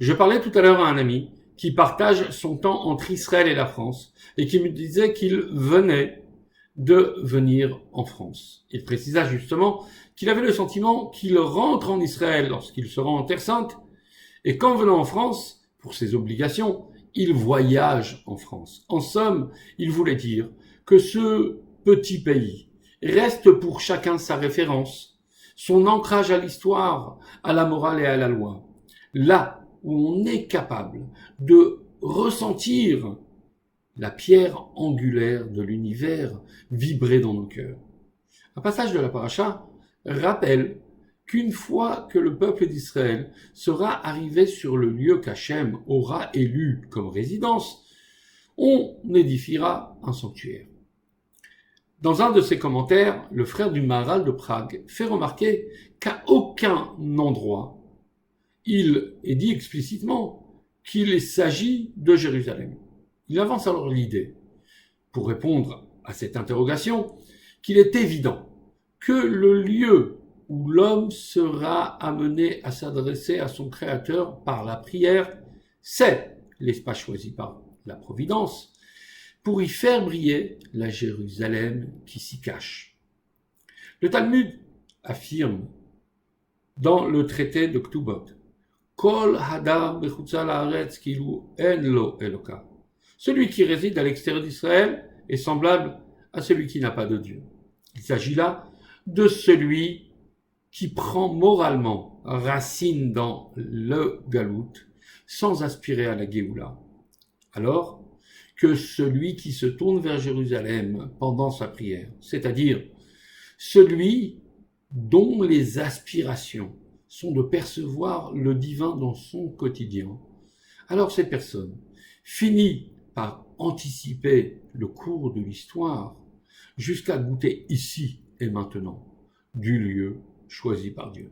Je parlais tout à l'heure à un ami qui partage son temps entre Israël et la France et qui me disait qu'il venait de venir en France. Il précisa justement qu'il avait le sentiment qu'il rentre en Israël lorsqu'il se rend en Terre Sainte et qu'en venant en France, pour ses obligations, il voyage en France. En somme, il voulait dire que ce petit pays reste pour chacun sa référence, son ancrage à l'histoire, à la morale et à la loi. Là où on est capable de ressentir la pierre angulaire de l'univers vibrer dans nos cœurs. Un passage de la paracha rappelle qu'une fois que le peuple d'Israël sera arrivé sur le lieu qu'Hachem aura élu comme résidence, on édifiera un sanctuaire. Dans un de ses commentaires, le frère du Maharal de Prague fait remarquer qu'à aucun endroit il est dit explicitement qu'il s'agit de Jérusalem. Il avance alors l'idée, pour répondre à cette interrogation, qu'il est évident que le lieu où l'homme sera amené à s'adresser à son Créateur par la prière, c'est l'espace choisi par la Providence, pour y faire briller la Jérusalem qui s'y cache. Le Talmud affirme dans le traité de Ktubot, Kol hadam bechutza laaretz kilu en lo Eloka. Celui qui réside à l'extérieur d'Israël est semblable à celui qui n'a pas de Dieu. Il s'agit là de celui qui prend moralement racine dans le galout sans aspirer à la Géoula. Alors que celui qui se tourne vers Jérusalem pendant sa prière, c'est-à-dire celui dont les aspirations sont de percevoir le divin dans son quotidien, alors cette personne finit par anticiper le cours de l'histoire jusqu'à goûter ici et maintenant du lieu choisi par Dieu.